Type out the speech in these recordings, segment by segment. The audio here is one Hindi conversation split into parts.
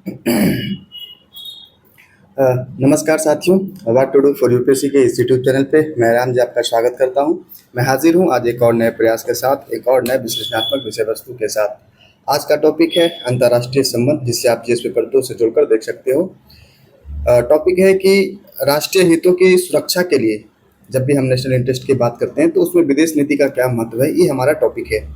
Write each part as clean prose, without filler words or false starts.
अ, नमस्कार साथियों। What to do for UPSC के इस यूट्यूब चैनल पे मैं राम जी आपका स्वागत करता हूं। मैं हाजिर हूं आज एक और नए प्रयास के साथ, एक और नए विश्लेषणात्मक विषय वस्तु के साथ। आज का टॉपिक है अंतर्राष्ट्रीय संबंध, जिसे आप जीएस पेपर 2 से जोड़कर देख सकते हो। टॉपिक है कि राष्ट्रीय हितों की सुरक्षा के लिए जब भी हम नेशनल इंटरेस्ट की बात करते हैं तो उसमें विदेश नीति का क्या महत्व है, ये हमारा टॉपिक है।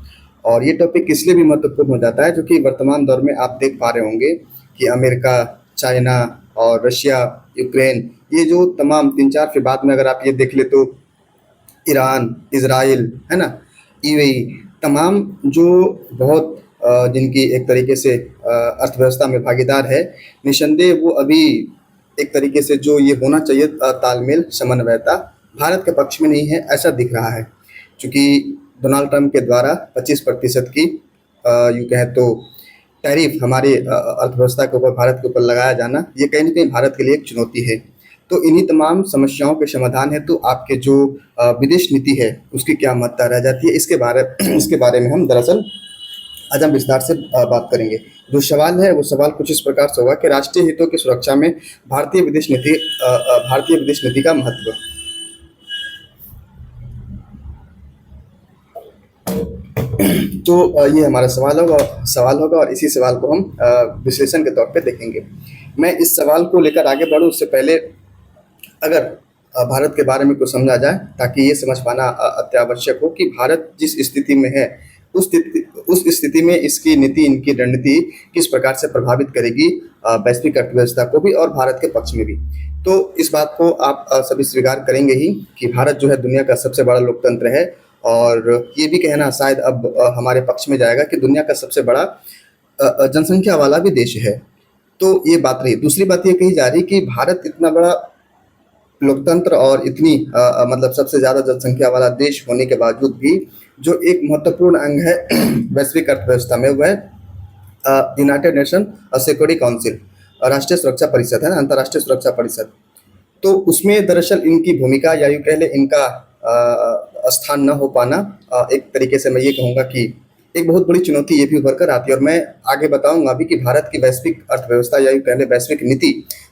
और ये टॉपिक इसलिए भी महत्वपूर्ण हो जाता है क्योंकि वर्तमान दौर में आप देख पा रहे होंगे कि अमेरिका, चाइना और रशिया, यूक्रेन, ये जो तमाम तीन चार, फिर बाद में अगर आप ये देख ले तो ईरान, इजराइल, है ना, यूएई, तमाम जो बहुत जिनकी एक तरीके से अर्थव्यवस्था में भागीदार है, निसंदेह वो अभी एक तरीके से जो ये होना चाहिए तालमेल, समन्वयता, भारत के पक्ष में नहीं है, ऐसा दिख रहा है। चूंकि डोनाल्ड ट्रंप के द्वारा 25% की यूँ कहें तो टैरिफ हमारी अर्थव्यवस्था के ऊपर, भारत के ऊपर लगाया जाना, ये कहीं न कहीं भारत के लिए एक चुनौती है। तो इन्हीं तमाम समस्याओं के समाधान हेतु आपके जो विदेश नीति है, उसकी क्या महत्ता रह जाती है, इसके बारे में हम दरअसल आज हम विस्तार से बात करेंगे। जो सवाल है वो सवाल कुछ इस प्रकार से होगा कि राष्ट्रीय हितों की सुरक्षा में भारतीय विदेश नीति का महत्व। तो ये हमारा सवाल होगा और इसी सवाल को हम विश्लेषण के तौर पे देखेंगे। मैं इस सवाल को लेकर आगे बढ़ूँ उससे पहले अगर भारत के बारे में कुछ समझा जाए, ताकि ये समझ पाना अत्यावश्यक हो कि भारत जिस स्थिति में है, उस स्थिति में इसकी नीति, इनकी रणनीति किस प्रकार से प्रभावित करेगी वैश्विक अर्थव्यवस्था को भी और भारत के पक्ष में भी। तो इस बात को आप सभी स्वीकार करेंगे ही कि भारत जो है दुनिया का सबसे बड़ा लोकतंत्र है, और ये भी कहना शायद अब हमारे पक्ष में जाएगा कि दुनिया का सबसे बड़ा जनसंख्या वाला भी देश है। तो ये बात रही। दूसरी बात ये कही जा रही कि भारत इतना बड़ा लोकतंत्र और इतनी मतलब सबसे ज़्यादा जनसंख्या वाला देश होने के बावजूद भी जो एक महत्वपूर्ण अंग है वैश्विक अर्थव्यवस्था में, वह यूनाइटेड नेशन सिक्योरिटी काउंसिल, राष्ट्रीय सुरक्षा परिषद है ना, अंतर्राष्ट्रीय सुरक्षा परिषद। तो उसमें दरअसल इनकी भूमिका या यूँ कह लें इनका स्थान न हो पाना, एक तरीके से मैं ये कहूँगा कि एक बहुत बड़ी चुनौती ये भी उभर कर आती है। और मैं आगे बताऊँगा अभी कि भारत की वैश्विक अर्थव्यवस्था या यूँ कह लें वैश्विक नीति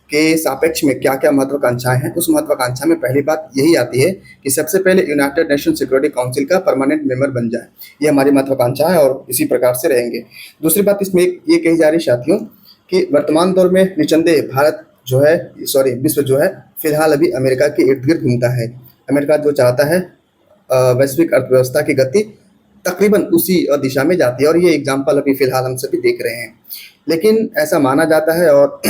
के सापेक्ष में क्या-क्या महत्वाकांक्षाएँ हैं। उस महत्वाकांक्षा में पहली बात यही आती है कि सबसे पहले यूनाइटेड नेशन सिक्योरिटी काउंसिल का परमानेंट मेंबर बन जाए। ये हमारी महत्वाकांक्षा है और इसी प्रकार से रहेंगे। दूसरी बात इसमें ये कही जा रही है साथियों कि वर्तमान दौर में निसंदेह भारत जो है, सॉरी, विश्व जो है फिलहाल अभी अमेरिका के इर्द-गिर्द घूमता है। अमेरिका जो चाहता है वैश्विक अर्थव्यवस्था की गति तकरीबन उसी दिशा में जाती है, और ये एग्जाम्पल अभी फिलहाल हम सभी देख रहे हैं। लेकिन ऐसा माना जाता है और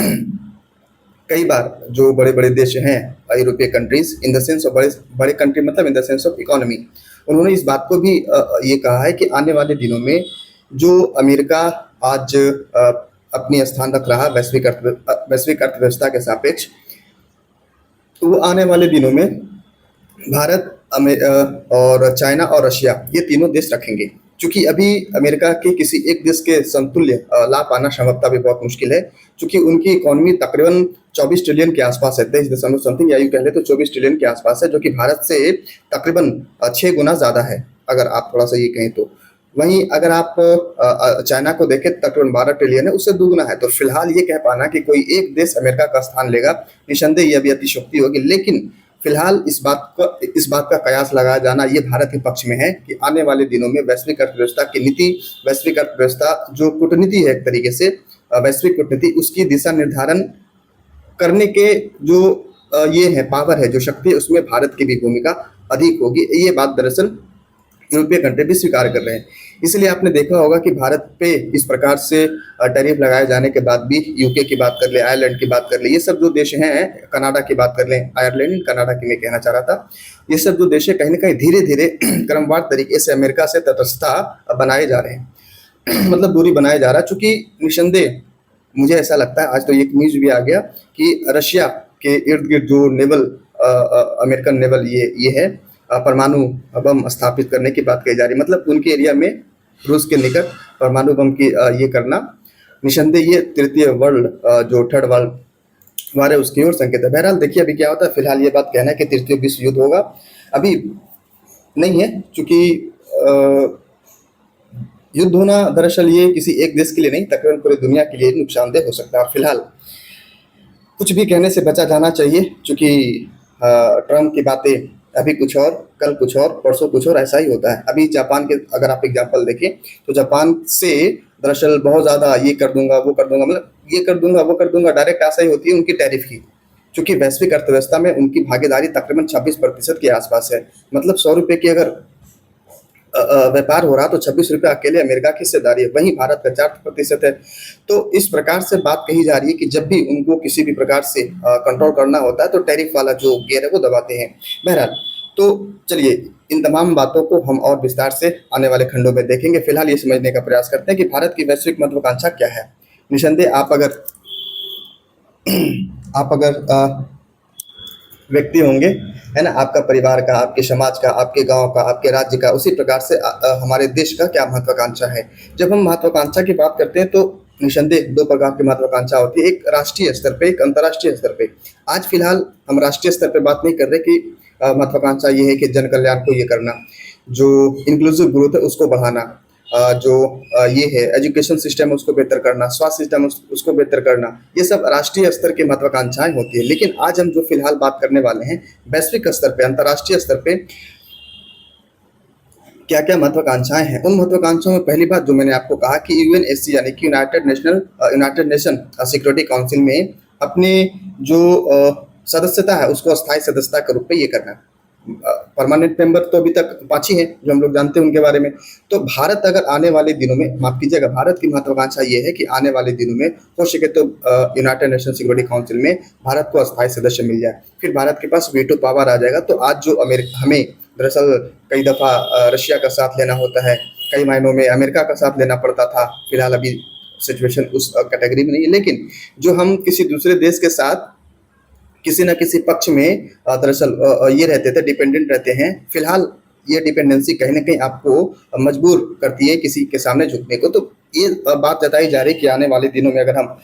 कई बार जो बड़े-बड़े देश हैं, यूरोपीय countries, in the sense of बड़े बड़े कंट्री मतलब in the sense of economy, उन्होंने इस बात को भी ये कहा है कि आने वाले दिनों में जो अमेरिका आज अपनी स्थान रख रहा वैश्विक अर्थव्यवस्था के सापेक्ष, तो वो आने वाले दिनों में भारत, और चाइना और रशिया, ये तीनों देश रखेंगे। चूँकि अभी अमेरिका के किसी एक देश के समतुल्य ला पाना संभवतः भी बहुत मुश्किल है, चूँकि उनकी इकोनॉमी तकरीबन 24 ट्रिलियन के आसपास है, 23 दशमलव समथिंग, या यूँ कह लें तो 24 ट्रिलियन के आसपास है, जो कि भारत से तकरीबन 6 गुना ज़्यादा है, अगर आप थोड़ा-सा ये कहें तो। वहीं अगर आप चाइना को देखें तकरीबन 12 ट्रिलियन है, उससे दुगुना है। तो फिलहाल ये कह पाना कि कोई एक देश अमेरिका का स्थान लेगा, निसंदेह ये अभी अतिशयोक्ति होगी। लेकिन फिलहाल इस बात का कयास लगाया जाना ये भारत के पक्ष में है कि आने वाले दिनों में वैश्विक अर्थव्यवस्था की नीति, वैश्विक अर्थव्यवस्था जो कूटनीति है, एक तरीके से वैश्विक कूटनीति, उसकी दिशा निर्धारण करने के जो ये है पावर है, जो शक्ति है, उसमें भारत की भी भूमिका अधिक होगी। ये बात दरअसल यूरोपीय कंट्री भी स्वीकार कर रहे हैं। इसलिए आपने देखा होगा कि भारत पे इस प्रकार से टैरिफ लगाए जाने के बाद भी, यूके की बात कर लें, आयरलैंड की बात कर लें, ये सब जो देश हैं, कनाडा की बात कर लें, आयरलैंड कनाडा की मैं कहना चाह रहा था, ये सब जो देश है कहीं न कहीं धीरे-धीरे क्रमवार तरीके से अमेरिका से तटस्थता बनाए जा रहे हैं। मतलब दूरी बनाया जा रहा है, चूँकि निसंदेह मुझे ऐसा लगता है, आज तो एक न्यूज़ भी आ गया कि रशिया के इर्द-गिर्द जो अमेरिकन नेवल ये है, परमाणु बम स्थापित करने की बात कही जा रही है। मतलब उनके एरिया में, रूस के निकट परमाणु बम की ये करना, निसंदेह ये तृतीय वर्ल्ड, जो थर्ड वर्ल्ड वार है, उसकी ओर संकेत है। बहरहाल देखिए अभी क्या होता है। फिलहाल ये बात कहना है कि तृतीय विश्व युद्ध होगा, अभी नहीं है, चूँकि युद्ध होना दरअसल ये किसी एक देश के लिए नहीं, तकरीबन पूरी दुनिया के लिए नुकसानदेह हो सकता है। और फिलहाल कुछ भी कहने से बचा जाना चाहिए, क्योंकि ट्रम्प की बातें अभी कुछ और, कल कुछ और, परसों कुछ और, ऐसा ही होता है। अभी जापान के अगर आप एग्जांपल देखें तो जापान से दरअसल बहुत ज़्यादा ये कर दूंगा, वो कर दूंगा, मतलब ये कर दूंगा, वो कर दूंगा, डायरेक्ट आशा ही होती है उनकी टैरिफ की, क्योंकि वैश्विक अर्थव्यवस्था में उनकी भागीदारी तकरीबन 26% के आसपास है। मतलब 100 रुपये की अगर व्यापार हो रहा तो 26 रुपये अकेले अमेरिका की हिस्सेदारी है, वहीं भारत का 4% है। तो इस प्रकार से बात कही जा रही है कि जब भी उनको किसी भी प्रकार से कंट्रोल करना होता है तो टैरिफ वाला जो गियर है वो दबाते हैं। बहरहाल, तो चलिए इन तमाम बातों को हम और विस्तार से आने वाले खंडों में देखेंगे। फिलहाल ये समझने का प्रयास करते हैं कि भारत की वैश्विक महत्वाकांक्षा क्या है। निसंदेह आप अगर व्यक्ति होंगे, है ना, आपका परिवार का, आपके समाज का, आपके गांव का, आपके राज्य का, उसी प्रकार से हमारे देश का क्या महत्वाकांक्षा है। जब हम महत्वाकांक्षा की बात करते हैं तो निसंदेह दो प्रकार की महत्वाकांक्षा होती है, एक राष्ट्रीय स्तर पे, एक अंतर्राष्ट्रीय स्तर पे। आज फिलहाल हम राष्ट्रीय स्तर पे बात नहीं कर रहे कि महत्वाकांक्षा ये है कि जन कल्याण को ये करना, जो इंक्लूसिव ग्रोथ है उसको बढ़ाना, जो ये है एजुकेशन सिस्टम है उसको बेहतर करना, स्वास्थ्य सिस्टम उसको बेहतर करना, ये सब राष्ट्रीय स्तर की महत्वाकांक्षाएं होती है। लेकिन आज हम जो फिलहाल बात करने वाले हैं वैश्विक स्तर पे, अंतर्राष्ट्रीय स्तर पे क्या क्या महत्वाकांक्षाएं हैं। उन महत्वाकांक्षाओं में पहली बात जो मैंने आपको कहा कि यूएनएससी यानी कि यूनाइटेड नेशन सिक्योरिटी काउंसिल में अपने जो सदस्यता है उसको अस्थायी सदस्यता के रूप में ये करना। परमानेंट मेंबर तो अभी तक 5 ही हैं जो हम लोग जानते हैं उनके बारे में। तो भारत अगर आने वाले दिनों में, माफ कीजिएगा, भारत की महत्वाकांक्षा ये है कि आने वाले दिनों में हो सके तो यूनाइटेड नेशन सिक्योरिटी काउंसिल में भारत को अस्थायी सदस्य मिल जाए, फिर भारत के पास वीटो पावर आ जाएगा। तो आज जो अमेरिका, हमें दरअसल कई दफ़ा रशिया का साथ लेना होता है, कई मायनों में अमेरिका का साथ लेना पड़ता था, फिलहाल अभी सिचुएशन उस कैटेगरी में नहीं है। लेकिन जो हम किसी दूसरे देश के साथ किसी न किसी पक्ष में दरअसल ये रहते थे, डिपेंडेंट रहते हैं। फिलहाल ये डिपेंडेंसी कहीं न कहीं आपको मजबूर करती है किसी के सामने झुकने को। तो ये बात जताई जा रही है कि आने वाले दिनों में अगर हम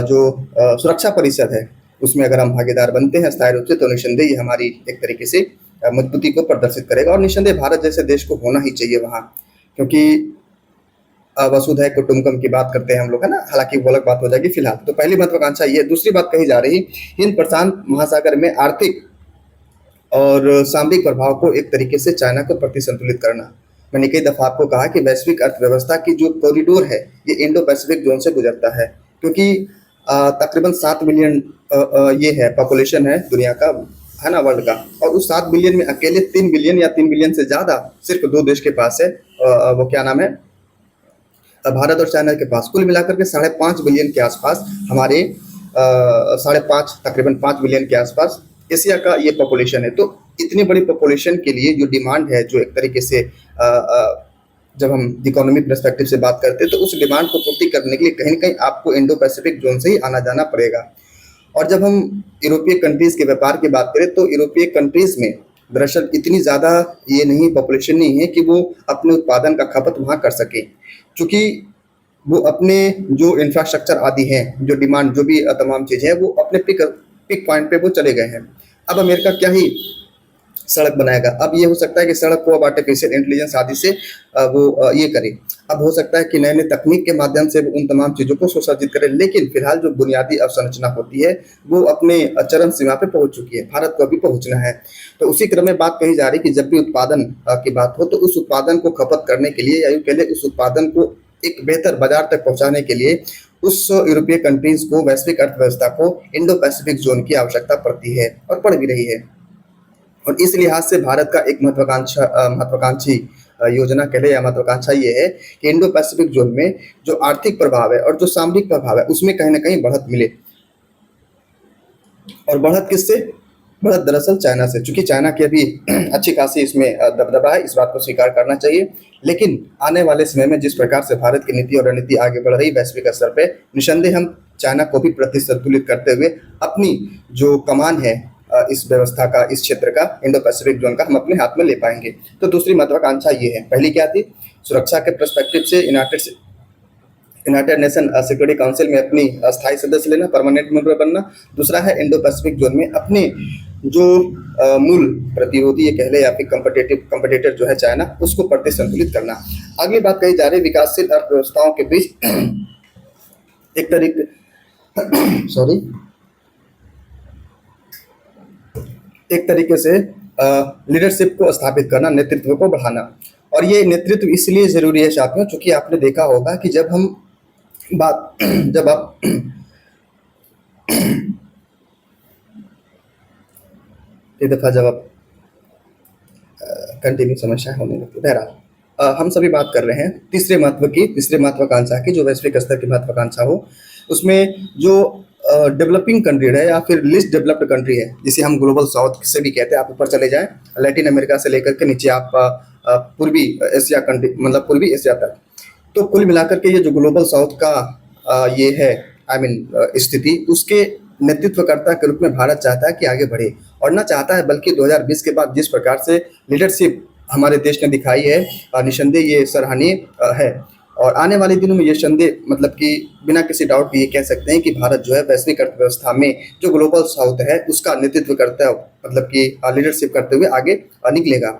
जो सुरक्षा परिषद है उसमें अगर हम भागीदार बनते हैं स्थायी रूप से, तो निसंदेह ये हमारी एक तरीके से मजबूती को प्रदर्शित करेगा। और निसंदेह भारत जैसे देश को होना ही चाहिए वहाँ, क्योंकि वसुधैव कुटुंबकम की बात करते हैं हम लोग, है ना, हालांकि वो अलग बात हो जाएगी। फिलहाल तो पहली महत्वाकांक्षा ये। दूसरी बात कही जा रही हिंद प्रशांत महासागर में आर्थिक और सामरिक प्रभाव को एक तरीके से चाइना को प्रति संतुलित करना। मैंने कई दफा आपको कहा कि वैश्विक अर्थव्यवस्था की जो कॉरिडोर है ये इंडो पैसिफिक जोन से गुजरता है, क्योंकि तकरीबन 7 बिलियन ये है पॉपुलेशन है दुनिया का, है ना, वर्ल्ड का। और उस 7 बिलियन में अकेले 3 बिलियन या 3 बिलियन से ज्यादा सिर्फ 2 देश के पास है, वो क्या नाम है, भारत और चाइना के पास। कुल मिलाकर के 5.5 बिलियन के आसपास हमारे 5.5 तकरीबन 5 बिलियन के आसपास एशिया का ये पॉपुलेशन है। तो इतनी बड़ी पॉपुलेशन के लिए जो डिमांड है, जो एक तरीके से जब हम इकोनॉमिक पर्सपेक्टिव से बात करते हैं तो उस डिमांड को पूर्ति करने के लिए कहीं न कहीं आपको इंडो पैसिफिक जोन से ही आना जाना पड़ेगा। और जब हम यूरोपीय कंट्रीज के व्यापार की बात करें तो यूरोपीय कंट्रीज में दरअसल इतनी ज़्यादा ये नहीं, पॉपुलेशन नहीं है कि वो अपने उत्पादन का खपत वहाँ कर सके, क्योंकि वो अपने जो इंफ्रास्ट्रक्चर आदि हैं, जो डिमांड, जो भी तमाम चीज़ें हैं, वो अपने पिक पॉइंट पे वो चले गए हैं। अब अमेरिका क्या ही सड़क बनाएगा। अब ये हो सकता है कि सड़क को अब आर्टिफिशियल इंटेलिजेंस आदि से वो ये करे। अब हो सकता है कि नए नए तकनीक के माध्यम से वो उन तमाम चीज़ों को सुसज्जित करे। लेकिन फिलहाल जो बुनियादी अवसंरचना होती है वो अपने चरम सीमा पे पहुंच चुकी है, भारत को अभी पहुंचना है। तो उसी क्रम में बात कही जा रही है कि जब भी उत्पादन की बात हो तो उस उत्पादन को खपत करने के लिए, या यूँ कह लें उस उत्पादन को एक बेहतर बाजार तक पहुंचाने के लिए उस यूरोपीय कंट्रीज को, वैश्विक अर्थव्यवस्था को इंडो पैसिफिक जोन की आवश्यकता पड़ती है और पड़ भी रही है। और इस लिहाज से भारत का एक महत्वाकांक्षी योजना कह ले या महत्वाकांक्षा ये है कि इंडो पैसिफिक जोन में जो आर्थिक प्रभाव है और जो सामरिक प्रभाव है उसमें कहीं ना कहीं बढ़त मिले। और बढ़त किससे? बढ़त दरअसल चाइना से, क्योंकि चाइना की अभी अच्छी खासी इसमें दबदबा है, इस बात को स्वीकार करना चाहिए। लेकिन आने वाले समय में जिस प्रकार से भारत की नीति और रणनीति आगे बढ़ रही वैश्विक स्तर पे, निसंदेह हम चाइना को भी प्रति संतुलित करते हुए अपनी जो कमान है इस व्यवस्था का, इस क्षेत्र का, इंडो पैसिफिक जोन का, हम अपने हाथ में ले पाएंगे। तो दूसरी महत्वाकांक्षा ये है। पहली क्या थी? सुरक्षा के पर्सपेक्टिव से यूनाइटेड नेशन सिक्योरिटी काउंसिल में अपनी स्थायी सदस्य लेना, परमानेंट मेंबर बनना। दूसरा है इंडो पैसिफिक जोन में अपने जो मूल प्रतिरोधी ये कह ले या फिर कंपटीटर जो है चाइना, उसको प्रति संतुलित करना। अगली बात कही जा रही है विकासशील अर्थव्यवस्थाओं के बीच एक तरीके सॉरी एक तरीके से लीडरशिप को स्थापित करना, नेतृत्व को बढ़ाना। और ये नेतृत्व इसलिए ज़रूरी है साथियों, चूँकि आपने देखा होगा कि जब हम बात जब आप एक दफ़ा जब आप कंटिन्यू समस्या होने लगती है। बहरहाल हम सभी बात कर रहे हैं तीसरे महत्वाकांक्षा की, जो वैश्विक स्तर की महत्वाकांक्षा हो। उसमें जो डेवलपिंग कंट्री है या फिर लिस्ट डेवलप्ड कंट्री है, जिसे हम ग्लोबल साउथ से भी कहते हैं। आप ऊपर चले जाएं, लैटिन अमेरिका से लेकर के नीचे आप पूर्वी एशिया कंट्री, मतलब पूर्वी एशिया तक। तो कुल मिलाकर के ये जो ग्लोबल साउथ का ये है स्थिति, उसके नेतृत्वकर्ता के रूप में भारत चाहता है कि आगे बढ़े, और ना चाहता है बल्कि 2020 के बाद जिस प्रकार से लीडरशिप हमारे देश ने दिखाई है, निसंदेह ये सराहनीय है। और आने वाले दिनों में ये संदेह, मतलब कि बिना किसी डाउट के ये कह सकते हैं कि भारत जो है वैश्विक अर्थव्यवस्था में जो ग्लोबल साउथ है उसका नेतृत्व करता है, मतलब कि लीडरशिप करते हुए आगे निकलेगा।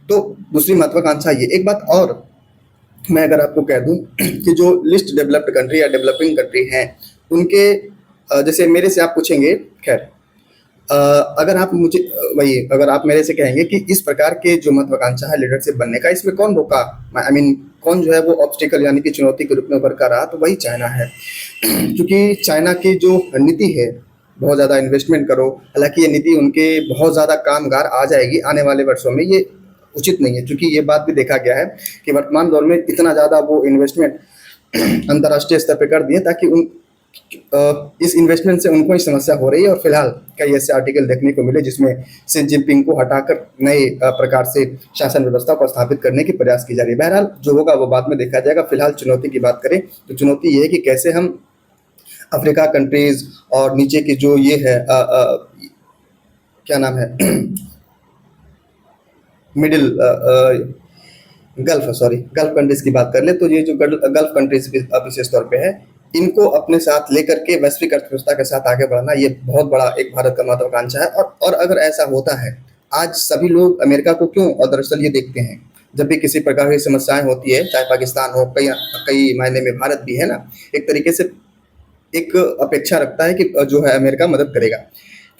तो दूसरी महत्वाकांक्षा ये। एक बात और मैं अगर आपको कह दूं कि जो लिस्ट डेवलप्ड कंट्री या डेवलपिंग कंट्री हैं, उनके जैसे मेरे से आप पूछेंगे, खैर अगर आप मुझे अगर आप मेरे से कहेंगे कि इस प्रकार के जो महत्वाकांक्षा है लीडरशिप बनने का, इसमें कौन रोका, कौन जो है वो ऑब्स्टिकल यानी कि चुनौती के रूप में उभर कर रहा, तो वही चाइना है। क्योंकि चाइना की जो नीति है, बहुत ज़्यादा इन्वेस्टमेंट करो, हालांकि ये नीति उनके बहुत ज़्यादा कामगार आ जाएगी आने वाले वर्षों में, ये उचित नहीं है। क्योंकि ये बात भी देखा गया है कि वर्तमान दौर में इतना ज़्यादा वो इन्वेस्टमेंट अंतर्राष्ट्रीय स्तर पे कर दिए ताकि उन इस इन्वेस्टमेंट से उनको ही समस्या हो रही है। और फिलहाल कई ऐसे आर्टिकल देखने को मिले जिसमें शी जिनपिंग को हटाकर नए प्रकार से शासन व्यवस्था को स्थापित करने की प्रयास की जा रही है। बहरहाल जो होगा वो बाद में देखा जाएगा। फिलहाल चुनौती की बात करें तो चुनौती ये है कि कैसे हम अफ्रीका कंट्रीज और नीचे की जो ये है क्या नाम है मिडिल गल्फ कंट्रीज की बात कर ले, तो ये जो गल्फ कंट्रीज विशेष तौर पे है, इनको अपने साथ लेकर के वैश्विक अर्थव्यवस्था के साथ आगे बढ़ना, ये बहुत बड़ा एक भारत का महत्वाकांक्षा है। और अगर ऐसा होता है, आज सभी लोग अमेरिका को क्यों और दरअसल ये देखते हैं, जब भी किसी प्रकार की समस्याएं होती है, चाहे पाकिस्तान हो, कई मायने में भारत भी है ना, एक तरीके से एक अपेक्षा रखता है कि जो है अमेरिका मदद करेगा,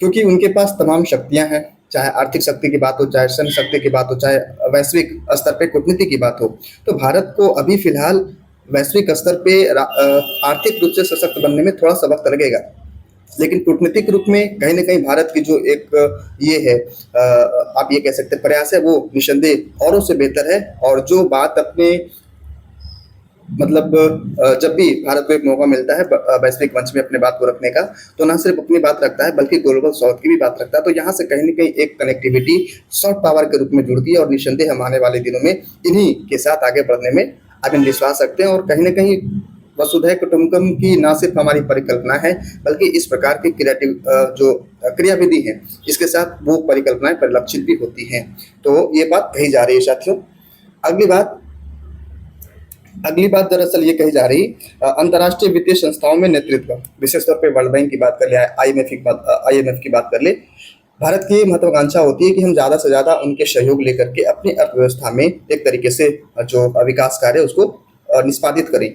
क्योंकि उनके पास तमाम शक्तियां हैं, चाहे आर्थिक शक्ति की बात हो, चाहे सैन्य शक्ति की बात हो, चाहे वैश्विक स्तर पे कूटनीति की बात हो। तो भारत को अभी फिलहाल वैश्विक स्तर पे आर्थिक रूप से सशक्त बनने में थोड़ा सा वक्त लगेगा, लेकिन कूटनीतिक रूप में कहीं ना कहीं भारत की जो एक ये है आप ये कह सकते हैं प्रयास है, वो निसंदेह औरों से बेहतर है। और जो बात अपने मतलब जब भी भारत को एक मौका मिलता है वैश्विक मंच में अपने बात को रखने का, तो ना सिर्फ अपनी बात रखता है बल्कि ग्लोबल साउथ की भी बात रखता है। तो यहाँ से कहीं ना कहीं एक कनेक्टिविटी सॉफ्ट पावर के रूप में जुड़ती है, और निसंदेह हम आने वाले दिनों में इन्हीं के साथ आगे बढ़ने में विश्वास रखते हैं। और कहीं ना कहीं वसुधैव कुटुंबकम की ना सिर्फ हमारी परिकल्पना है, बल्कि इस प्रकार की क्रिएटिव जो क्रियाविधि है, इसके साथ वो परिकल्पनाएं परिलक्षित भी होती हैं। तो ये बात कही जा रही है साथियों। अगली बात दरअसल ये कही जा रही अंतर्राष्ट्रीय वित्तीय संस्थाओं में नेतृत्व, विशेष तौर पे वर्ल्ड बैंक की बात कर ले, IMF की बात कर ले। भारत की महत्वाकांक्षा होती है कि हम ज़्यादा से ज़्यादा उनके सहयोग लेकर के अपनी अर्थव्यवस्था में एक तरीके से जो विकास कार्य उसको निष्पादित करें।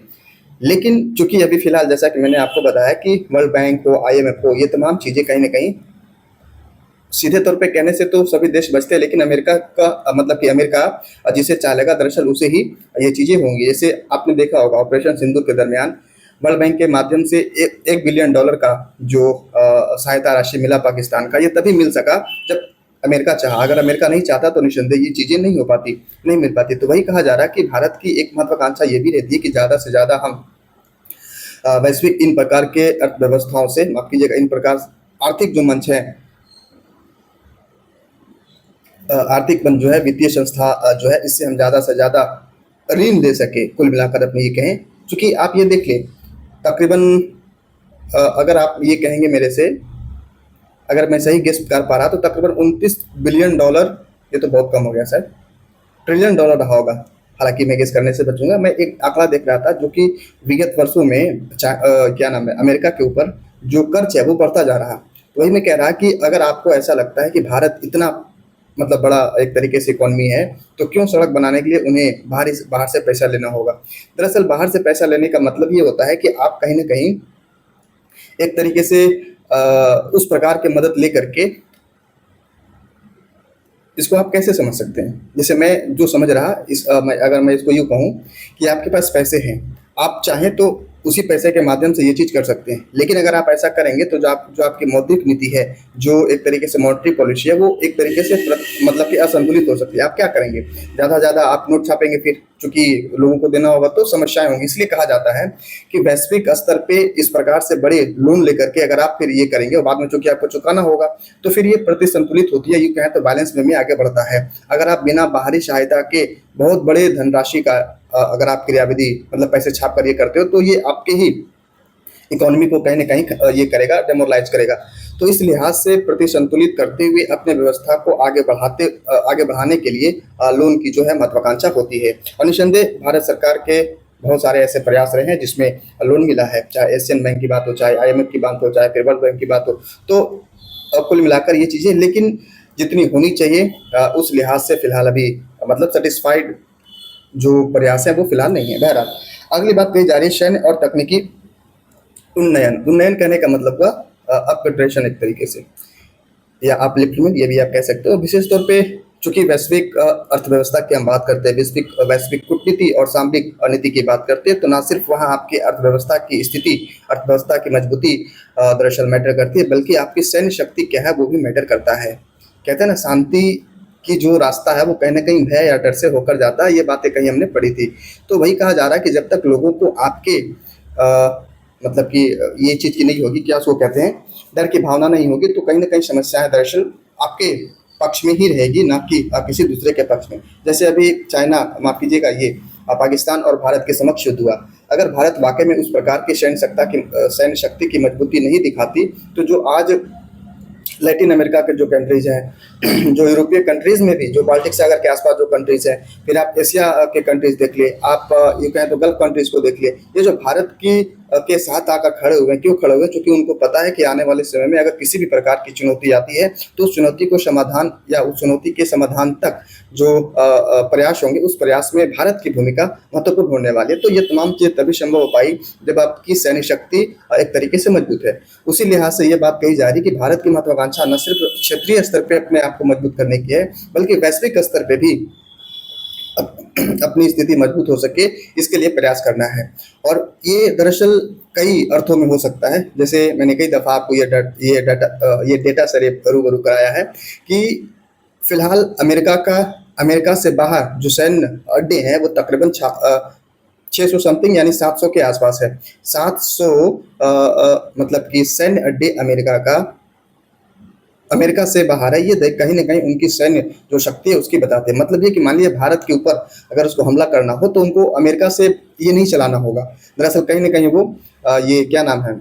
लेकिन चूंकि अभी फिलहाल जैसा कि मैंने आपको बताया कि वर्ल्ड बैंक हो, IMF हो, ये तमाम चीज़ें कहीं ना कहीं सीधे तौर पे कहने से तो सभी देश बचते हैं, लेकिन अमेरिका का मतलब कि अमेरिका जिसे चालेगा दरअसल उसे ही ये चीज़ें होंगी। जैसे आपने देखा होगा ऑपरेशन सिंदूर के दरमियान वर्ल्ड बैंक के माध्यम से $1 बिलियन का जो सहायता राशि मिला पाकिस्तान का, ये तभी मिल सका जब अमेरिका चाहा। अगर अमेरिका नहीं चाहता तो निसंदेह ये चीज़ें नहीं मिल पाती। तो वही कहा जा रहा है कि भारत की एक महत्वाकांक्षा ये भी रहती है कि ज़्यादा से ज़्यादा हम वैश्विक इन प्रकार के अर्थव्यवस्थाओं से, माफ कीजिएगा, इन प्रकार आर्थिक जो मंच है, आर्थिक मंच जो है, वित्तीय संस्था जो है, इससे हम ज़्यादा से ज़्यादा ऋण दे सके। कुल मिलाकर अपने ये कहें, क्योंकि आप ये देख लें तकरीबन अगर आप ये कहेंगे मेरे से, अगर मैं सही गेस कर पा रहा तो तकरीबन $29 बिलियन, ये तो बहुत कम हो गया सर, ट्रिलियन डॉलर रहा होगा। हालांकि मैं गेस करने से बचूंगा। मैं एक आंकड़ा देख रहा था जो कि विगत वर्षों में क्या नाम है अमेरिका के ऊपर जो कर्ज है वो बढ़ता जा रहा। तो वही मैं कह रहा कि अगर आपको ऐसा लगता है कि भारत इतना मतलब बड़ा एक तरीके से इकॉनमी है, तो क्यों सड़क बनाने के लिए उन्हें बाहर से पैसा लेना होगा? दरअसल बाहर से पैसा लेने का मतलब ये होता है कि आप कहीं न कहीं एक तरीके से उस प्रकार की मदद लेकर के इसको आप कैसे समझ सकते हैं? जैसे मैं जो समझ रहा अगर मैं इसको यूँ कहूँ कि आपके पास पैसे हैं, आप चाहें तो उसी पैसे के माध्यम से ये चीज़ कर सकते हैं। लेकिन अगर आप ऐसा करेंगे तो जो आपकी मौद्रिक नीति है, जो एक तरीके से मॉनेटरी पॉलिसी है, वो एक तरीके से मतलब कि असंतुलित हो सकती है। आप क्या करेंगे? ज़्यादा से ज़्यादा आप नोट छापेंगे फिर, चूँकि लोगों को देना होगा तो समस्याएँ होंगी। इसलिए कहा जाता है कि वैश्विक स्तर पे इस प्रकार से बड़े लोन लेकर के अगर आप फिर ये करेंगे और बाद में चूँकि आपको चुकाना होगा, तो फिर ये प्रतिसंतुलित होती है, यूँ कहें तो बैलेंस वे में आगे बढ़ता है। अगर आप बिना बाहरी सहायता के बहुत बड़े धनराशि का अगर आप क्रियाविधि मतलब पैसे छाप कर ये करते हो, तो ये आपके ही इकोनॉमी को कहीं न कहीं ये करेगा, डेमोरलाइज़ करेगा। तो इस लिहाज से प्रतिसंतुलित करते हुए अपने व्यवस्था को आगे बढ़ाने के लिए लोन की जो है महत्वाकांक्षा होती है। और निस्संदेह भारत सरकार के बहुत सारे ऐसे प्रयास रहे हैं जिसमें लोन मिला है, चाहे एशियन बैंक की बात हो, चाहे आईएमएफ की बात हो, चाहे फिर वर्ल्ड बैंक की बात हो। तो कुल मिलाकर ये चीज़ें, लेकिन जितनी होनी चाहिए उस लिहाज से फ़िलहाल अभी मतलब सैटिस्फाइड जो प्रयास है वो फ़िलहाल नहीं है। बहरहाल, अगली बात कही जा रही है सैन्य और तकनीकी उन्नयन। उन्नयन कहने का मतलब हुआ अपग्रेडेशन एक तरीके से, या अपलिफ्टमेंट ये भी आप कह सकते हो। विशेष तौर पे चूँकि वैश्विक अर्थव्यवस्था की हम बात करते हैं, वैश्विक वैश्विक कूटनीति और सामरिक नीति की बात करते हैं, तो ना सिर्फ वहाँ आपकी अर्थव्यवस्था की स्थिति, अर्थव्यवस्था की मजबूती दरअसल मैटर करती है, बल्कि आपकी सैन्य शक्ति क्या है वो भी मैटर करता है। कहते हैं ना, शांति की जो रास्ता है वो कहीं न कहीं भय या डर से होकर जाता है, ये बातें कहीं हमने पढ़ी थी। तो वही कहा जा रहा है कि जब तक लोगों को आपके मतलब कि ये चीज़ की नहीं होगी, क्या उसको कहते हैं, डर की भावना नहीं होगी, तो कहीं न कहीं समस्याएँ दरअसल आपके पक्ष में ही रहेगी, ना कि किसी दूसरे के पक्ष में। जैसे अभी चाइना, माफ़ कीजिएगा, ये पाकिस्तान और भारत के समक्ष युद्ध हुआ। अगर भारत वाक़ई में उस प्रकार की सैन्य शक्ति की मजबूती नहीं दिखाती, तो जो आज लैटिन अमेरिका के जो कंट्रीज़ हैं, जो यूरोपीय कंट्रीज़ में भी, जो बाल्टिक सागर के आसपास जो कंट्रीज़ हैं, फिर आप एशिया के कंट्रीज़ देख लिए, आप ये कहें तो गल्फ कंट्रीज़ को देख लिए, ये जो भारत की के साथ आकर खड़े हुए हैं, क्यों खड़े हुए हैं? क्योंकि उनको पता है कि आने वाले समय में अगर किसी भी प्रकार की चुनौती आती है, तो उस चुनौती को समाधान या उस चुनौती के समाधान तक जो प्रयास होंगे, उस प्रयास में भारत की भूमिका महत्वपूर्ण होने वाली है। तो ये तमाम चीज़ें तभी संभव हो पाई जब आपकी सैन्य शक्ति एक तरीके से मजबूत है। उसी लिहाज से ये बात कही जा रही है कि भारत की महत्वाकांक्षा न सिर्फ क्षेत्रीय स्तर पे अपने आप को मजबूत करने की है, बल्कि वैश्विक स्तर पे भी अपनी स्थिति मजबूत हो सके, इसके लिए प्रयास करना है। और ये दरअसल कई अर्थों में हो सकता है। जैसे मैंने कई दफ़ा आपको ये डेटा से रूबरू कराया है कि फ़िलहाल अमेरिका से बाहर जो सैन्य अड्डे हैं वो तकरीबन 600 समथिंग यानी 700 के आसपास है। 700 मतलब कि सैन्य अड्डे अमेरिका से बाहर है। ये देख कहीं न कहीं उनकी सैन्य जो शक्ति है उसकी बताते हैं। मतलब ये कि मान लीजिए भारत के ऊपर अगर उसको हमला करना हो तो उनको अमेरिका से ये नहीं चलाना होगा। दरअसल कहीं न कहीं वो ये क्या नाम है,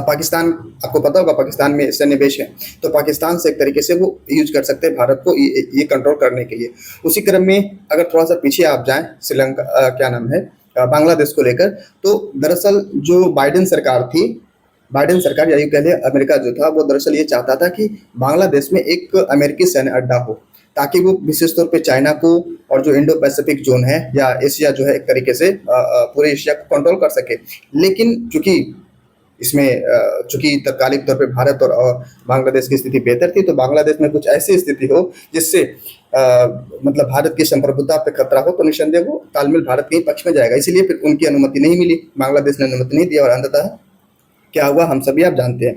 पाकिस्तान, आपको पता होगा पाकिस्तान में सैन्य बेस है, तो पाकिस्तान से एक तरीके से वो यूज़ कर सकते हैं भारत को ये कंट्रोल करने के लिए। उसी क्रम में अगर थोड़ा-सा पीछे आप जाएँ, श्रीलंका क्या नाम है, बांग्लादेश को लेकर, तो दरअसल जो बाइडेन सरकार या यूँ कह लें अमेरिका जो था, वो दरअसल ये चाहता था कि बांग्लादेश में एक अमेरिकी सैन्य अड्डा हो, ताकि वो विशेष तौर पे चाइना को और जो इंडो पैसिफिक ज़ोन है या एशिया जो है एक तरीके से पूरे एशिया को कंट्रोल कर सके। लेकिन चूँकि तत्कालिक तौर पे भारत और बांग्लादेश की स्थिति बेहतर थी, तो बांग्लादेश में कुछ ऐसी स्थिति हो जिससे मतलब भारत की संप्रभुता पे खतरा हो, तो निस्संदेह वो तालमेल भारत के ही पक्ष में जाएगा। इसीलिए फिर उनकी अनुमति नहीं मिली, बांग्लादेश ने अनुमति नहीं दिया और अंततः क्या हुआ हम सभी आप जानते हैं।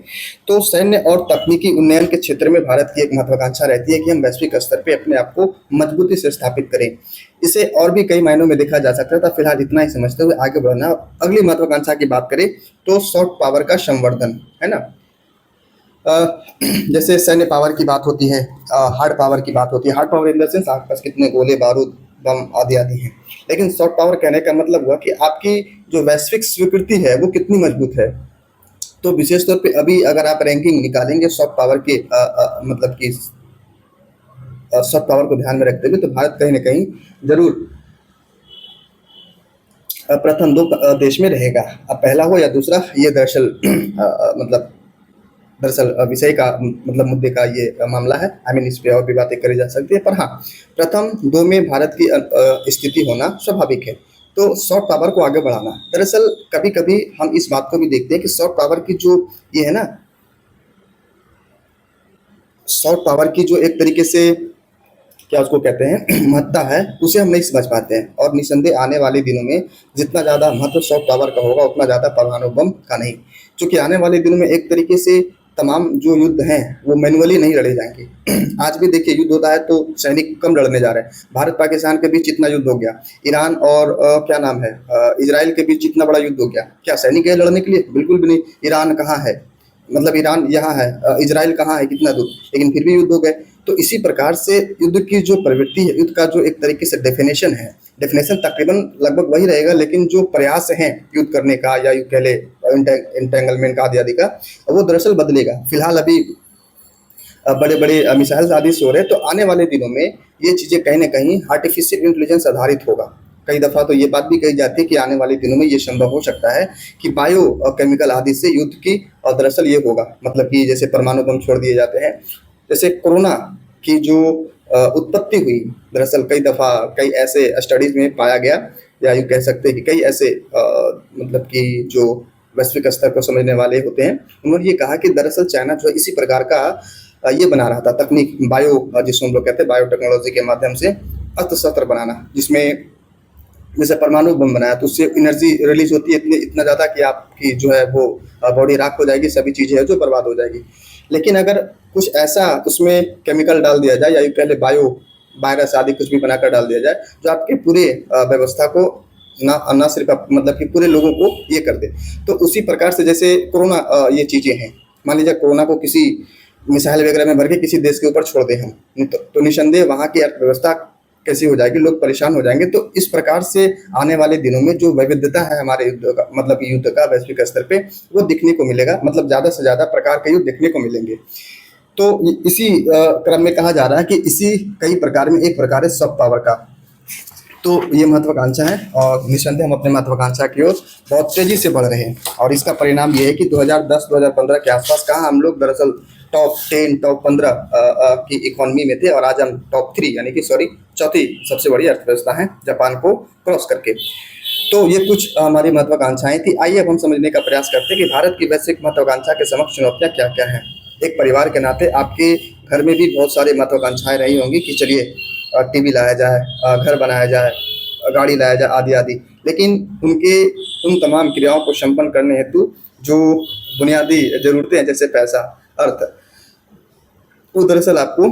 तो सैन्य और तकनीकी उन्नयन के क्षेत्र में भारत की एक महत्वाकांक्षा रहती है कि हम वैश्विक स्तर पे अपने आप को मजबूती से स्थापित करें। इसे और भी कई मायनों में देखा जा सकता था, फिलहाल इतना ही समझते हुए आगे बढ़ना। अगली महत्वाकांक्षा की बात करें तो सॉफ्ट पावर का संवर्धन, है ना। जैसे सैन्य पावर की बात होती है, हार्ड पावर की बात होती है। Hard power in the sense आपके पास कितने गोले बारूद बम आदि आदि हैं। लेकिन सॉफ्ट पावर कहने का मतलब हुआ कि आपकी जो वैश्विक स्वीकृति है वो कितनी मजबूत है। तो विशेष तौर पे अभी अगर आप रैंकिंग निकालेंगे सॉफ्ट पावर के मतलब कि सॉफ्ट पावर को ध्यान में रखते हुए, तो भारत कहीं न कहीं ज़रूर प्रथम 2 देश में रहेगा। अब पहला हो या दूसरा, ये दरअसल मतलब दरअसल विषय का मतलब मुद्दे का ये मामला है। आई मीन इस पे और भी बातें करी जा सकती है, पर हाँ, प्रथम दो में भारत की स्थिति होना स्वाभाविक है। तो सॉफ्ट पावर को आगे बढ़ाना, दरअसल कभी-कभी हम इस बात को भी देखते हैं कि सॉफ्ट पावर की जो ये है ना, सॉफ्ट पावर की जो एक तरीके से क्या उसको कहते हैं महत्ता है, उसे हम नहीं समझ पाते हैं। और निसंदेह आने वाले दिनों में जितना ज़्यादा महत्व सॉफ्ट पावर का होगा, उतना ज़्यादा परमाणु बम का नहीं। क्योंकि आने वाले दिनों में एक तरीके से तमाम जो युद्ध हैं वो मैनुअली नहीं लड़े जाएंगे। आज भी देखिए युद्ध होता है तो सैनिक कम लड़ने जा रहे हैं। भारत पाकिस्तान के बीच इतना युद्ध हो गया, ईरान और क्या नाम है, इसराइल के बीच इतना बड़ा युद्ध हो गया, क्या सैनिक गए लड़ने के लिए? बिल्कुल भी नहीं। ईरान कहाँ है, मतलब ईरान यहाँ है, इजराइल कहाँ है, कितना दूर, लेकिन फिर भी युद्ध हो गए। तो इसी प्रकार से युद्ध की जो प्रवृत्ति है, युद्ध का जो एक तरीके से डेफिनेशन है, डेफिनेशन तकरीबन लगभग वही रहेगा, लेकिन जो प्रयास हैं युद्ध करने का या यूँ कह ले इंटेंगलमेंट का आदि आदि का, वो दरअसल बदलेगा। फिलहाल अभी बड़े बड़े मिसाइल्स आदि से हो रहे हैं, तो आने वाले दिनों में ये चीज़ें कहीं ना कहीं आर्टिफिशियल इंटेलिजेंस आधारित होगा। कई दफ़ा तो ये बात भी कही जाती है कि आने वाले दिनों में ये संभव हो सकता है कि बायो केमिकल आदि से युद्ध की और दरअसल ये होगा, मतलब कि जैसे परमाणु बम छोड़ दिए जाते हैं, जैसे कोरोना की जो उत्पत्ति हुई, दरअसल कई दफ़ा कई ऐसे स्टडीज़ में पाया गया, या यूँ कह सकते हैं कि कई ऐसे मतलब कि जो वैश्विक स्तर को समझने वाले होते हैं, उन्होंने ये कहा कि दरअसल चाइना जो है इसी प्रकार का ये बना रहा था तकनीक, बायो जिसको हम लोग कहते हैं बायो टेक्नोलॉजी के माध्यम से अस्त्र शस्त्र बनाना, जिसमें जैसे परमाणु बम बनाया तो उससे एनर्जी रिलीज होती है इतना ज़्यादा कि आपकी जो है वो बॉडी राख हो जाएगी, सभी चीज़ें हैं जो बर्बाद हो जाएगी। लेकिन अगर कुछ ऐसा उसमें केमिकल डाल दिया जाए, या यूँ कह लें बायो वायरस आदि कुछ भी बनाकर डाल दिया जाए, जो आपके पूरे व्यवस्था को ना सिर्फ मतलब कि पूरे लोगों को ये कर दे। तो उसी प्रकार से जैसे कोरोना ये चीज़ें हैं, मान लीजिए कोरोना को किसी मिसाइल वगैरह में भर के किसी देश के ऊपर छोड़ दें हम, तो निसंदेह वहाँ की अर्थव्यवस्था कैसी हो जाएगी, लोग परेशान हो जाएंगे। तो इस प्रकार से आने वाले दिनों में जो वैविध्यता है हमारे युद्ध का, मतलब युद्ध का वैश्विक स्तर पे, वो दिखने को मिलेगा, मतलब ज़्यादा से ज़्यादा प्रकार के युद्ध देखने को मिलेंगे। तो इसी क्रम में कहा जा रहा है कि इसी कई प्रकार में एक प्रकार है सॉफ्ट पावर का। तो ये महत्वाकांक्षा है और निसंदेह हम अपने महत्वाकांक्षा की ओर बहुत तेजी से बढ़ रहे हैं। और इसका परिणाम ये है कि 2010-2015 के आसपास कहाँ हम लोग दरअसल टॉप 10 टॉप 15 की इकोनॉमी में थे, और आज हम टॉप 3 यानी कि सॉरी चौथी सबसे बड़ी अर्थव्यवस्था है, जापान को क्रॉस करके। तो ये कुछ हमारी महत्वाकांक्षाएं थी। आइए अब हम समझने का प्रयास करते हैं कि भारत की वैश्विक महत्वाकांक्षा के समक्ष चुनौतियां क्या क्या हैं। एक परिवार के नाते आपके घर में भी बहुत सारी महत्वाकांक्षाएं रही होंगी कि चलिए टीवी लाया जाए, घर बनाया जाए, गाड़ी लाया जाए आदि आदि। लेकिन उनके उन तमाम क्रियाओं को संपन्न करने हेतु जो बुनियादी ज़रूरतें हैं, जैसे पैसा, अर्थ, वो दरअसल आपको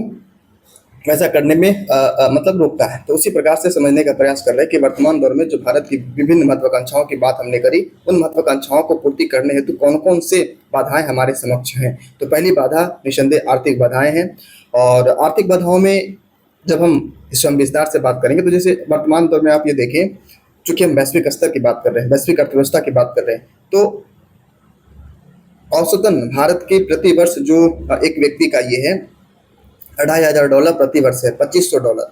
वैसा करने में मतलब रोकता है। तो उसी प्रकार से समझने का प्रयास कर रहे हैं कि वर्तमान दौर में जो भारत की विभिन्न महत्वाकांक्षाओं की बात हमने करी, उन महत्वाकांक्षाओं को पूर्ति करने हेतु कौन कौन से बाधाएं हमारे समक्ष हैं। तो पहली बाधा निसंदेह आर्थिक बाधाएं हैं। और आर्थिक बाधाओं में जब हम इस हम विस्तार से बात करेंगे, तो जैसे वर्तमान दौर में आप ये देखें, चूंकि हम वैश्विक स्तर की बात कर रहे हैं, वैश्विक अर्थव्यवस्था की बात कर रहे हैं, तो औसतन भारत के प्रति वर्ष जो एक व्यक्ति का ये है $2500 प्रति वर्ष है, $2500।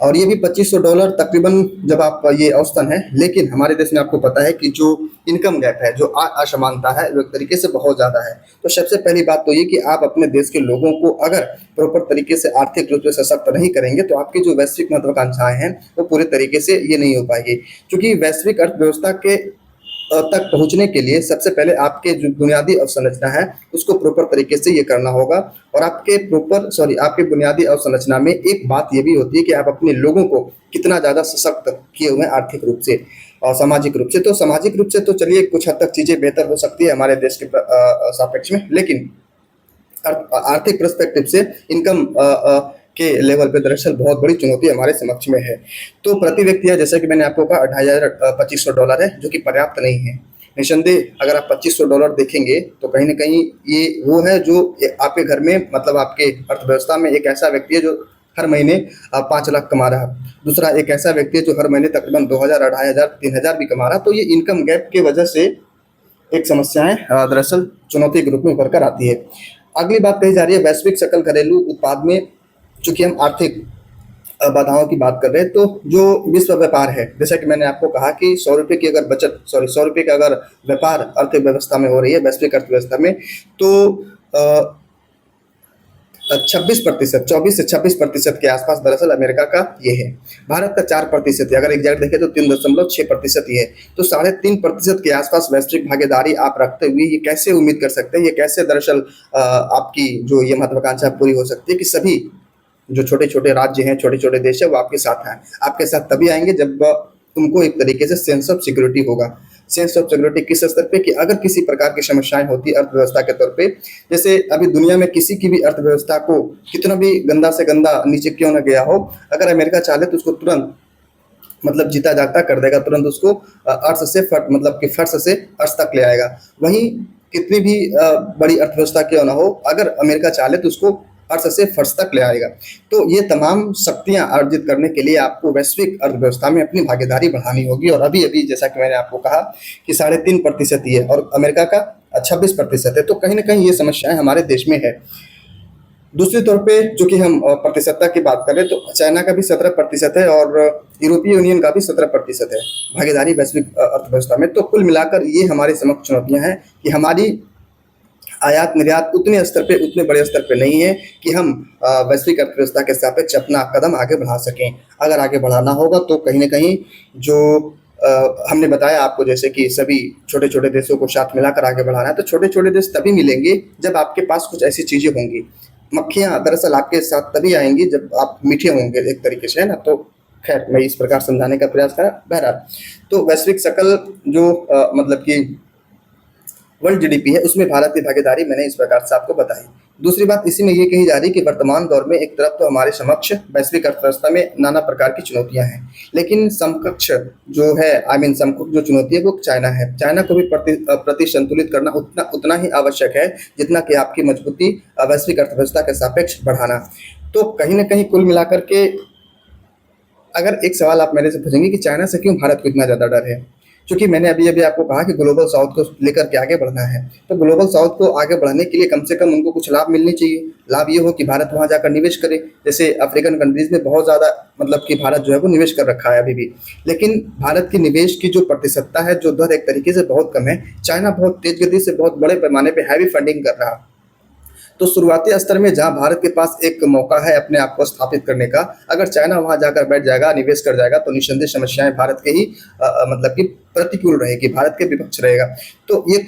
और ये भी $2500 तकरीबन जब आप ये औसतन है। लेकिन हमारे देश में आपको पता है कि जो इनकम गैप है, जो असमानता है, वो एक तरीके से बहुत ज़्यादा है। तो सबसे पहली बात तो ये कि आप अपने देश के लोगों को अगर प्रॉपर तरीके से आर्थिक रूप से सशक्त नहीं करेंगे, तो आपकी जो वैश्विक महत्वाकांक्षाएं हैं वो पूरे तरीके से ये नहीं हो पाएगी। क्योंकि वैश्विक अर्थव्यवस्था के तक पहुंचने के लिए सबसे पहले आपके जो बुनियादी अवसंरचना है उसको प्रॉपर तरीके से ये करना होगा। और आपके बुनियादी अवसंरचना में एक बात ये भी होती है कि आप अपने लोगों को कितना ज़्यादा सशक्त किए हुए हैं आर्थिक रूप से और सामाजिक रूप से। तो सामाजिक रूप से तो चलिए कुछ हद तक चीज़ें बेहतर हो सकती है हमारे देश के सापेक्ष में, लेकिन आर्थिक पर्सपेक्टिव से इनकम के लेवल पे दरअसल बहुत बड़ी चुनौती हमारे समक्ष में है। तो प्रति व्यक्ति है, जैसा कि मैंने आपको कहा, $2500 है, जो कि पर्याप्त नहीं है। निसंदेह अगर आप $2500 देखेंगे तो कहीं ना कहीं ये वो है जो आपके घर में, मतलब आपके अर्थव्यवस्था में एक ऐसा व्यक्ति है जो हर महीने 5 लाख कमा रहा है, दूसरा एक ऐसा व्यक्ति है जो हर महीने तकरीबन 2000, 2500, 3000 भी कमा रहा। तो ये इनकम गैप की वजह से एक समस्याएं दरअसल चुनौती के रूप में उभर कर आती है। अगली बात कही जा रही है वैश्विक सकल घरेलू उत्पाद में, चूंकि हम आर्थिक बाधाओं की बात कर रहे हैं, तो जो विश्व व्यापार है, जैसा कि मैंने आपको कहा कि 100 रुपये की अगर 100 रुपये का अगर व्यापार अर्थव्यवस्था में हो रही है, वैश्विक अर्थव्यवस्था में, तो 26%, 24 से 26% के आसपास दरअसल अमेरिका का ये है। भारत का 4% है, अगर एग्जैक्ट देखें तो 3.6% ही है। तो 3.5% के आसपास वैश्विक भागीदारी आप रखते हुए ये कैसे उम्मीद कर सकते हैं, ये कैसे दरअसल आपकी जो ये महत्वाकांक्षा पूरी हो सकती है कि सभी जो छोटे-छोटे राज्य हैं, छोटे-छोटे देश हैं, वो आपके साथ आएँ। आपके साथ तभी आएँगे जब उनको एक तरीके से सेंस ऑफ सिक्योरिटी होगा। सेंस ऑफ सिक्योरिटी किस स्तर पे कि अगर किसी प्रकार की समस्याएँ होती है अर्थव्यवस्था के तौर पे, जैसे अभी दुनिया में किसी की भी अर्थव्यवस्था को कितना भी गंदा से गंदा नीचे क्यों ना गया हो, अगर अमेरिका चाहे तो उसको तुरंत मतलब जीता जागता कर देगा, तुरंत उसको अर्श से फट मतलब कि फर्श से अर्श तक ले आएगा। वहीं कितनी भी बड़ी अर्थव्यवस्था क्यों ना हो, अगर अमेरिका चाहे तो उसको अर्श से फर्श तक ले आएगा। तो ये तमाम शक्तियाँ अर्जित करने के लिए आपको वैश्विक अर्थव्यवस्था में अपनी भागीदारी बढ़ानी होगी और अभी-अभी जैसा कि मैंने आपको कहा कि 3.5% ही है और अमेरिका का 26% है, तो कहीं न कहीं ये समस्याएँ हमारे देश में है। दूसरे तौर पे जो कि हम प्रतिशतता की बात करें तो चाइना का भी 17% है और यूरोपीय यूनियन का भी 17% है भागीदारी वैश्विक अर्थव्यवस्था में। तो कुल मिलाकर ये हमारे समक्ष चुनौतियाँ हैं कि हमारी आयात निर्यात उतने स्तर पे उतने बड़े स्तर पे नहीं है कि हम वैश्विक अर्थव्यवस्था के सापेक्ष अपना कदम आगे बढ़ा सकें। अगर आगे बढ़ाना होगा तो कहीं न कहीं जो हमने बताया आपको जैसे कि सभी छोटे-छोटे देशों को साथ मिलाकर आगे बढ़ाना है, तो छोटे-छोटे देश तभी मिलेंगे जब आपके पास कुछ ऐसी चीज़ें होंगी। मक्खियाँ दरअसल आपके साथ तभी आएँगी जब आप मीठे होंगे एक तरीके से, है ना? तो खैर मैं इस प्रकार समझाने का प्रयास करा। बहरहाल, तो वैश्विक शकल जो मतलब कि वर्ल्ड जीडीपी है उसमें भारत की भागीदारी मैंने इस प्रकार से आपको बताई। दूसरी बात इसी में ये कही जा रही है कि वर्तमान दौर में एक तरफ तो हमारे समक्ष वैश्विक अर्थव्यवस्था में नाना प्रकार की चुनौतियाँ हैं, लेकिन समकक्ष जो है समकक्ष जो चुनौती है वो चाइना है। चाइना को भी प्रति संतुलित करना उतना उतना ही आवश्यक है जितना कि आपकी मजबूती वैश्विक अर्थव्यवस्था के सापेक्ष बढ़ाना। तो कहीं न कहीं कुल मिलाकर के अगर एक सवाल आप मेरे से पूछेंगे कि चाइना से क्यों भारत को इतना ज़्यादा डर है? क्योंकि मैंने अभी-अभी आपको कहा कि ग्लोबल साउथ को लेकर के आगे बढ़ना है। तो ग्लोबल साउथ को आगे बढ़ने के लिए कम से कम उनको कुछ लाभ मिलने चाहिए। लाभ ये हो कि भारत वहाँ जाकर निवेश करे। जैसे अफ्रीकन कंट्रीज़ में बहुत ज़्यादा मतलब कि भारत जो है वो निवेश कर रखा है अभी भी। लेकिन भारत की निवेश की जो प्रतिशतता है, जो दर एक तरीके से बहुत कम है। चाइना बहुत तेज़ गति से बहुत बड़े पैमाने पे हैवी फंडिंग कर रहा। तो शुरुआती स्तर में जहाँ भारत के पास एक मौका है अपने आप को स्थापित करने का, अगर चाइना वहाँ जाकर बैठ जाएगा, निवेश कर जाएगा तो निस्संदेह समस्याएँ भारत के ही मतलब कि प्रतिकूल रहेगी, भारत के विपक्ष रहेगा। तो ये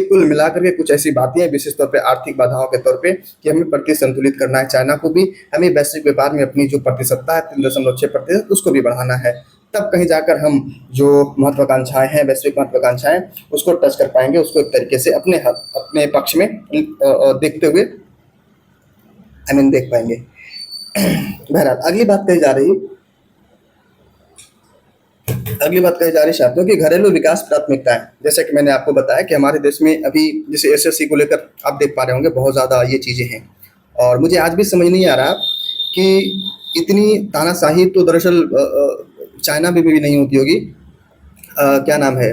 कुल मिलाकर के कुछ ऐसी बातें हैं विशेष तौर पे आर्थिक बाधाओं के तौर पे कि हमें प्रति संतुलित करना है चाइना को भी, हमें वैश्विक व्यापार में अपनी जो प्रतिशतता है 3.6% उसको भी बढ़ाना है। तब कहीं जाकर हम जो महत्वाकांक्षाएँ हैं, वैश्विक महत्वाकांक्षाएँ उसको टच कर पाएँगे, उसको एक तरीके से अपने पक्ष में देखते हुए देख पाएँगे। बहरहाल अगली बात कही जा रही साथियों कि घरेलू विकास प्राथमिकताएँ। जैसा कि मैंने आपको बताया कि हमारे देश में अभी जैसे एसएससी को लेकर आप देख पा रहे होंगे बहुत ज़्यादा ये चीज़ें हैं और मुझे आज भी समझ नहीं आ रहा कि इतनी तानाशाही तो दरअसल चाइना में भी नहीं होती होगी। क्या नाम है,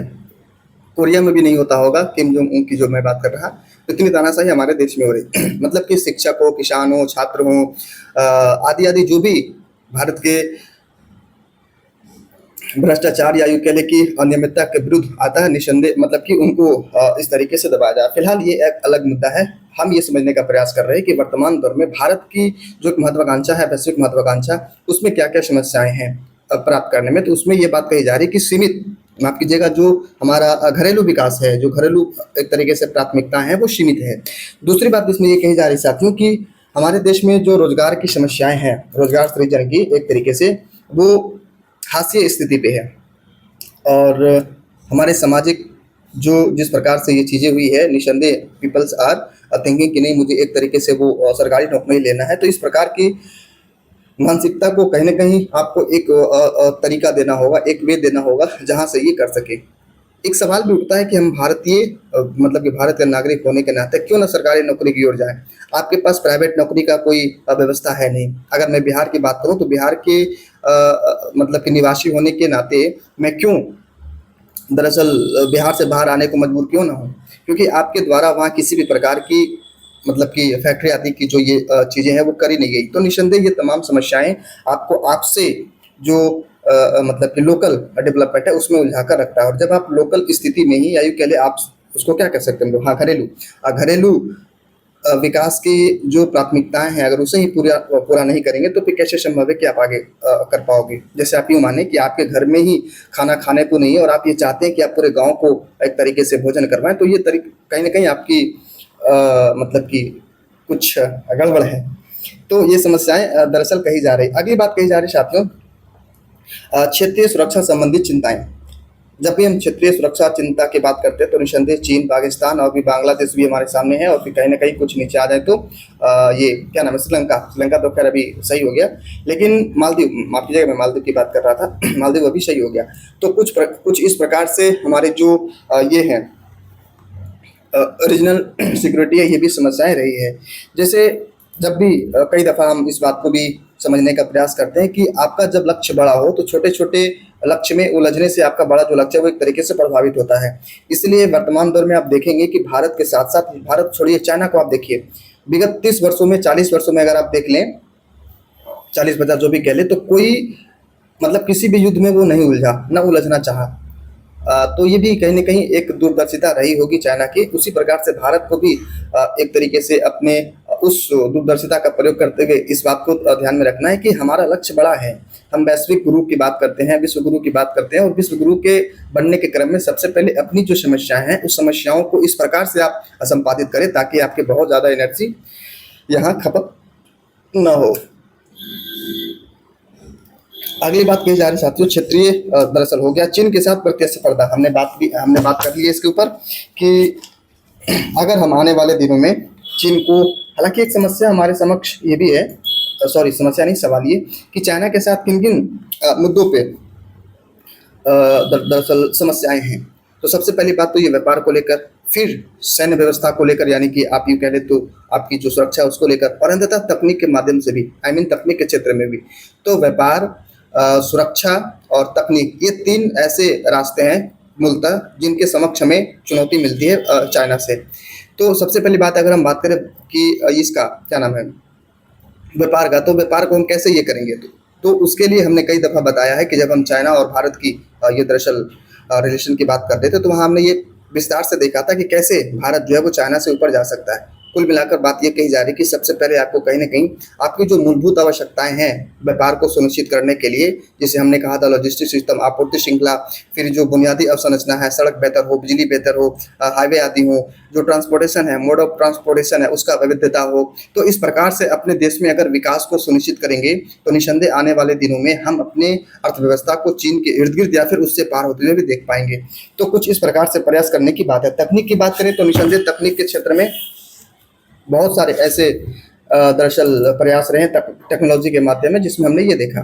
कोरिया में भी नहीं होता होगा, किम जोंग उन की जो मैं बात कर रहा, तो इतनी तानाशाही हमारे देश में हो रही। मतलब कि शिक्षक हो, किसान हो, छात्र हो, आदि-आदि जो भी भारत के भ्रष्टाचार या यूँ कह लें कि अनियमितता के विरुद्ध आता है, निस्संदेह मतलब कि उनको इस तरीके से दबाया जाए। फिलहाल ये एक अलग मुद्दा है। हम ये समझने का प्रयास कर रहे हैं कि वर्तमान दौर में भारत की जो महत्वाकांक्षा है, वैश्विक महत्वाकांक्षा, उसमें क्या-क्या समस्याएँ हैं प्राप्त करने में। तो उसमें ये बात कही जा रही है कि सीमित, माफ़ कीजिएगा, जो हमारा घरेलू विकास है, जो घरेलू एक तरीके से प्राथमिकता है वो सीमित है। दूसरी बात इसमें ये कही जा रही है साथियों कि हमारे देश में जो रोज़गार की समस्याएँ हैं, रोज़गार सृजन की एक तरीके से वो हाशिए स्थिति पे है और हमारे सामाजिक जो जिस प्रकार से ये चीज़ें हुई है, निस्संदेह पीपल्स आर थिंकिंग कि नहीं मुझे एक तरीके से वो सरकारी नौकरी लेना है। तो इस प्रकार की मानसिकता को कहीं न कहीं आपको एक तरीका देना होगा, एक वे देना होगा जहाँ से ये कर सके। एक सवाल भी उठता है कि हम भारतीय मतलब कि भारत के नागरिक होने के नाते क्यों ना सरकारी नौकरी की ओर जाएँ। आपके पास प्राइवेट नौकरी का कोई व्यवस्था है नहीं। अगर मैं बिहार की बात करूँ तो बिहार के मतलब कि निवासी होने के नाते मैं क्यों दरअसल बिहार से बाहर आने को मजबूर क्यों ना हूँ? क्योंकि आपके द्वारा वहाँ किसी भी प्रकार की मतलब कि फैक्ट्री आदि की जो ये चीज़ें हैं वो करी नहीं गई। तो निस्संदेह ये तमाम समस्याएँ आपको आपसे जो मतलब कि लोकल डेवलपमेंट है उसमें उलझा कर रखता है और जब आप लोकल स्थिति में ही या यूँ कह लें आप उसको क्या कह सकते हैं हम लोग, हाँ, घरेलू विकास की जो प्राथमिकताएँ हैं अगर उसे ही पूरा पूरा नहीं करेंगे तो फिर कैसे संभव है कि आप आगे कर पाओगे? जैसे आप यूँ माने कि आपके घर में ही खाना खाने को नहीं है और आप ये चाहते हैं कि आप पूरे गाँव को एक तरीके से भोजन करवाएँ, तो ये कहीं न कहीं आपकी मतलब कि कुछ गड़बड़ है। तो ये समस्याएँ दरअसल कही जा रही। अगली बात कही जा रही साथियों, क्षेत्रीय सुरक्षा संबंधित चिंताएँ। जब भी हम क्षेत्रीय सुरक्षा चिंता की बात करते हैं तो निस्संदेह चीन, पाकिस्तान और भी बांग्लादेश भी हमारे सामने है और फिर कहीं न कहीं कुछ नीचे आ जाए तो ये क्या नाम है, श्रीलंका। श्रीलंका तो ख़ैर अभी सही हो गया, लेकिन मालदीव, माफ़ कीजिएगा मैं मालदीव की बात कर रहा था, मालदीव अभी सही हो गया। तो कुछ इस प्रकार से हमारे जो ये हैं रीजनल सिक्योरिटी है, ये भी समस्याएँ रही है। जैसे जब भी कई दफ़ा हम इस बात को भी समझने का प्रयास करते हैं कि आपका जब लक्ष्य बड़ा हो तो छोटे-छोटे लक्ष्य में उलझने से आपका बड़ा जो लक्ष्य है वो एक तरीके से प्रभावित होता है। इसलिए वर्तमान दौर में आप देखेंगे कि भारत के साथ-साथ, भारत छोड़िए चाइना को आप देखिए, विगत 30 वर्षों में 40 वर्षों में अगर आप देख लें, 40-50 जो भी कह लें, तो कोई मतलब किसी भी युद्ध में वो नहीं उलझा, ना उलझना चाहा। तो ये भी कहीं न कहीं एक दूरदर्शिता रही होगी चाइना की। उसी प्रकार से भारत को भी एक तरीके से अपने उस दूरदर्शिता का प्रयोग करते हुए इस बात को ध्यान में रखना है कि हमारा लक्ष्य बड़ा है। हम वैश्विक गुरु की बात करते हैं, विश्व गुरु की बात करते हैं और विश्व गुरु के बनने के क्रम में सबसे पहले अपनी जो समस्याएँ हैं, उस समस्याओं को इस प्रकार से आप संपादित करें ताकि आपकी बहुत ज़्यादा एनर्जी यहाँ खपत ना हो। अगली बात कही जा रही साथियों, क्षेत्रीय दरअसल हो गया चीन के साथ प्रतिस्पर्धा। हमने बात कर ली है इसके ऊपर कि अगर हम आने वाले दिनों में चीन को, हालांकि एक समस्या हमारे समक्ष ये भी है, सॉरी समस्या नहीं सवाल ये, कि चाइना के साथ किन किन मुद्दों पे दरअसल समस्याएं हैं। तो सबसे पहली बात तो ये व्यापार को लेकर, फिर सैन्य व्यवस्था को लेकर, यानी कि आप यूँ कह लें तो आपकी जो सुरक्षा है उसको लेकर, और अंततः तकनीक के माध्यम से भी, आई मीन तकनीक के क्षेत्र में भी। तो व्यापार, सुरक्षा और तकनीक, ये 3 ऐसे रास्ते हैं मूलतः जिनके समक्ष हमें चुनौती मिलती है चाइना से। तो सबसे पहली बात अगर हम बात करें कि इसका क्या नाम है, व्यापार का, तो व्यापार को हम कैसे ये करेंगे, तो उसके लिए हमने कई दफ़ा बताया है कि जब हम चाइना और भारत की ये दरअसल रिलेशन की बात कर रहे थे तो वहाँ हमने ये विस्तार से देखा था कि कैसे भारत जो है वो चाइना से ऊपर जा सकता है। कुल मिलाकर बात ये कही जा रही है कि सबसे पहले आपको कहीं न कहीं आपकी जो मूलभूत आवश्यकताएँ हैं व्यापार को सुनिश्चित करने के लिए, जैसे हमने कहा था लॉजिस्टिक सिस्टम, आपूर्ति श्रृंखला, फिर जो बुनियादी अवसंरचना है, सड़क बेहतर हो, बिजली बेहतर हो, हाईवे आदि हो, जो ट्रांसपोर्टेशन है, मोड ऑफ ट्रांसपोर्टेशन है उसका विविधता हो। तो इस प्रकार से अपने देश में अगर विकास को सुनिश्चित करेंगे तो निस्संदेह आने वाले दिनों में हम अपने अर्थव्यवस्था को चीन के इर्द-गिर्द या फिर उससे पार होते हुए भी देख पाएँगे। तो कुछ इस प्रकार से प्रयास करने की बात है। तकनीक की बात करें तो निस्संदेह तकनीक के क्षेत्र में बहुत सारे ऐसे दरअसल प्रयास रहे हैं टेक्नोलॉजी के माध्यम में, जिसमें हमने ये देखा,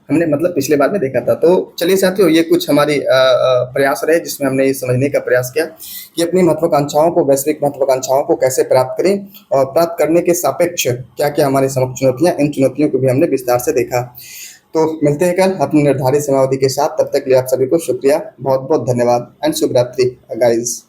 हमने मतलब पिछले बार में देखा था। तो चलिए साथियों, ये कुछ हमारी प्रयास रहे जिसमें हमने ये समझने का प्रयास किया कि अपनी महत्वाकांक्षाओं को, वैश्विक महत्वाकांक्षाओं को कैसे प्राप्त करें और प्राप्त करने के सापेक्ष क्या-क्या हमारे समक्ष चुनौतियाँ, इन चुनौतियों को भी हमने विस्तार से देखा। तो मिलते हैं कल अपनी निर्धारित समयावधि के साथ, तब तक के लिए आप सभी को शुक्रिया, बहुत-बहुत धन्यवाद एंड शुभ रात्रि गाइज़।